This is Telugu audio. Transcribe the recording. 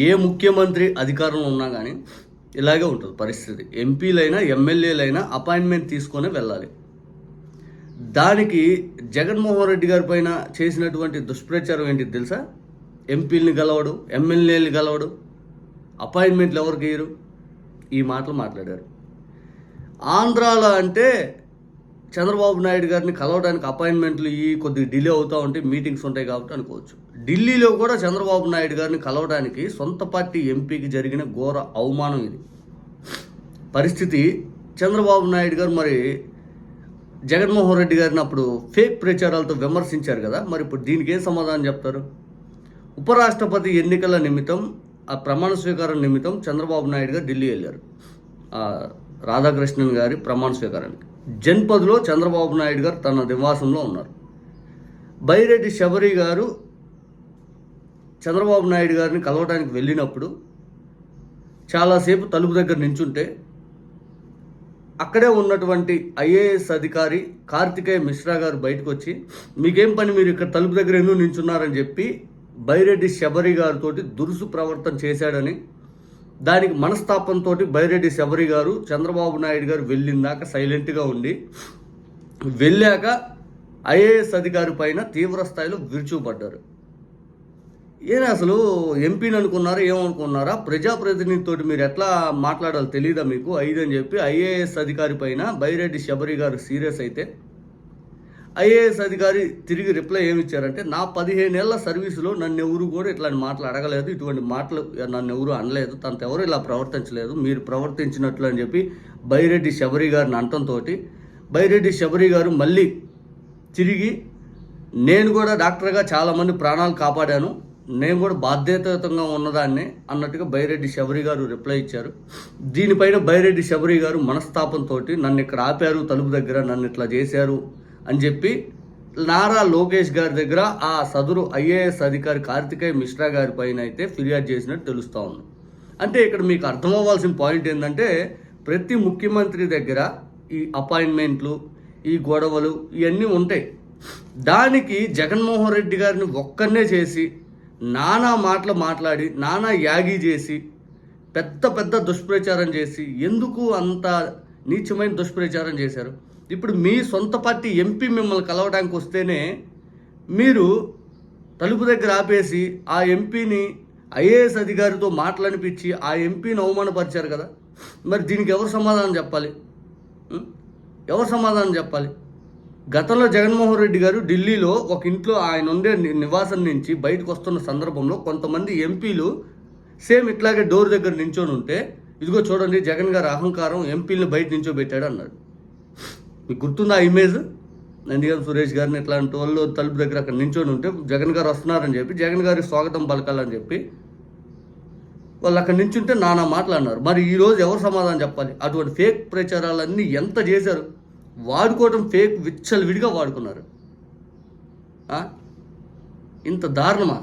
ఏ ముఖ్యమంత్రి అధికారంలో ఉన్నా కానీ ఇలాగే ఉంటుంది పరిస్థితి. ఎంపీలైనా ఎమ్మెల్యేలైనా అపాయింట్మెంట్ తీసుకొని వెళ్ళాలి. దానికి జగన్మోహన్ రెడ్డి గారి పైన చేసినటువంటి దుష్ప్రచారం ఏంటి తెలుసా? ఎంపీలని గెలవడు, ఎమ్మెల్యేలు గెలవడు, అపాయింట్మెంట్లు ఎవరికి ఇయ్యరు, ఈ మాటలు మాట్లాడారు. ఆంధ్రాలో అంటే చంద్రబాబు నాయుడు గారిని కలవడానికి అపాయింట్మెంట్లు కొద్దిగా డిలే అవుతూ ఉంటాయి, మీటింగ్స్ ఉంటాయి కాబట్టి అనుకోవచ్చు. ఢిల్లీలో కూడా చంద్రబాబు నాయుడు గారిని కలవడానికి సొంత పార్టీ ఎంపీకి జరిగిన ఘోర అవమానం ఇది పరిస్థితి. చంద్రబాబు నాయుడు గారు మరి జగన్మోహన్ రెడ్డి గారిని అప్పుడు ఫేక్ ప్రచారాలతో విమర్శించారు కదా, మరి ఇప్పుడు దీనికి ఏం సమాధానం చెప్తారు? ఉపరాష్ట్రపతి ఎన్నికల నిమిత్తం, ఆ ప్రమాణ స్వీకారం నిమిత్తం చంద్రబాబు నాయుడు గారు ఢిల్లీ వెళ్ళారు. రాధాకృష్ణన్ గారి ప్రమాణ స్వీకారానికి జన్పథ్లో చంద్రబాబు నాయుడు గారు తన నివాసంలో ఉన్నారు. బైరెడ్డి శబరి గారు చంద్రబాబు నాయుడు గారిని కలవడానికి వెళ్ళినప్పుడు చాలాసేపు తలుపు దగ్గర నించుంటే అక్కడే ఉన్నటువంటి ఐఏఎస్ అధికారి కార్తికేయ మిశ్రా గారు బయటకు వచ్చి, మీకేం పని, మీరు ఇక్కడ తలుపు దగ్గర ఎందుకు నించున్నారని చెప్పి బైరెడ్డి శబరి గారితో దురుసు ప్రవర్తన చేశాడని, దానికి మనస్తాపంతో బైరెడ్డి శబరి గారు చంద్రబాబు నాయుడు గారు వెళ్ళిందాక సైలెంట్గా ఉండి, వెళ్ళాక ఐఏఎస్ అధికారి పైన తీవ్ర స్థాయిలో విరుచుకుపడ్డారు. ఏనా అసలు ఎంపీని అనుకున్నారా, ఏమనుకున్నారా? ప్రజాప్రతినిధితో మీరు ఎట్లా మాట్లాడాలో తెలియదా మీకు? అని చెప్పి ఐఏఎస్ అధికారి పైన బైరెడ్డి శబరి గారు సీరియస్ అయితే, ఐఏఎస్ అధికారి తిరిగి రిప్లై ఏమిచ్చారంటే, నా 15 ఏళ్ల సర్వీసులో నన్ను ఎవరు కూడా ఇట్లాంటి మాటలు అడగలేదు, ఇటువంటి మాటలు నన్ను ఎవరు అనలేదు, తనతో ఎవరు ఇలా ప్రవర్తించలేదు, మీరు ప్రవర్తించినట్లు అని చెప్పి బైరెడ్డి శబరి గారిని అంటంతో బైరెడ్డి శబరి గారు మళ్ళీ తిరిగి, నేను కూడా డాక్టర్గా చాలామంది ప్రాణాలు కాపాడాను, నేను కూడా బాధ్యతాయుతంగా ఉన్నదాన్ని అన్నట్టుగా బైరెడ్డి శబరి గారు రిప్లై ఇచ్చారు. దీనిపైన బైరెడ్డి శబరి గారు మనస్తాపంతో, నన్ను ఇక్కడ ఆపారు తలుపు దగ్గర, నన్ను ఇట్లా చేశారు అని చెప్పి నారా లోకేష్ గారి దగ్గర ఆ సదరు ఐఏఎస్ అధికారి కార్తికేయ మిశ్రా గారి పైన అయితే ఫిర్యాదు చేసినట్టు తెలుస్తూ ఉంది. అంటే ఇక్కడ మీకు అర్థమవ్వాల్సిన పాయింట్ ఏంటంటే, ప్రతి ముఖ్యమంత్రి దగ్గర ఈ అపాయింట్మెంట్లు, ఈ గొడవలు ఇవన్నీ ఉంటాయి. దానికి జగన్మోహన్ రెడ్డి గారిని ఒక్కనే చేసి నానా మాటలు మాట్లాడి, నానా యాగి చేసి, పెద్ద పెద్ద దుష్ప్రచారం చేసి, ఎందుకు అంత నీచమైన దుష్ప్రచారం చేశారు? ఇప్పుడు మీ సొంత పార్టీ ఎంపీ మిమ్మల్ని కలవడానికి వస్తేనే మీరు తలుపు దగ్గర ఆపేసి ఆ ఎంపీని ఐఏఎస్ అధికారితో మాట్లాడిపించి ఆ ఎంపీని అవమానపరిచారు కదా. మరి దీనికి ఎవరు సమాధానం చెప్పాలి? ఎవరు సమాధానం చెప్పాలి? గతంలో జగన్మోహన్ రెడ్డి గారు ఢిల్లీలో ఒక ఇంట్లో ఆయన ఉండే నివాసం నుంచి బయటకు వస్తున్న సందర్భంలో కొంతమంది ఎంపీలు సేమ్ ఇట్లాగే డోర్ దగ్గర నించొని ఉంటే, ఇదిగో చూడండి జగన్ గారి అహంకారం, ఎంపీలను బయట నించోబెట్టాడు అన్నాడు. మీకు గుర్తుందా ఆ ఇమేజ్? నందిగం సురేష్ గారిని ఇట్లాంటి వాళ్ళు తలుపు దగ్గర అక్కడ నించొని ఉంటే జగన్ గారు వస్తున్నారని చెప్పి, జగన్ గారికి స్వాగతం పలకాలని చెప్పి వాళ్ళు అక్కడ నించుంటే నానా మాట్లాడినారు. మరి ఈరోజు ఎవరు సమాధానం చెప్పాలి? అటువంటి ఫేక్ ప్రచారాలన్నీ ఎంత చేశారు? వాడుకోవటం ఫేక్ విచ్చలవిడిగా వాడుకున్నారు. ఇంత దారుణమా?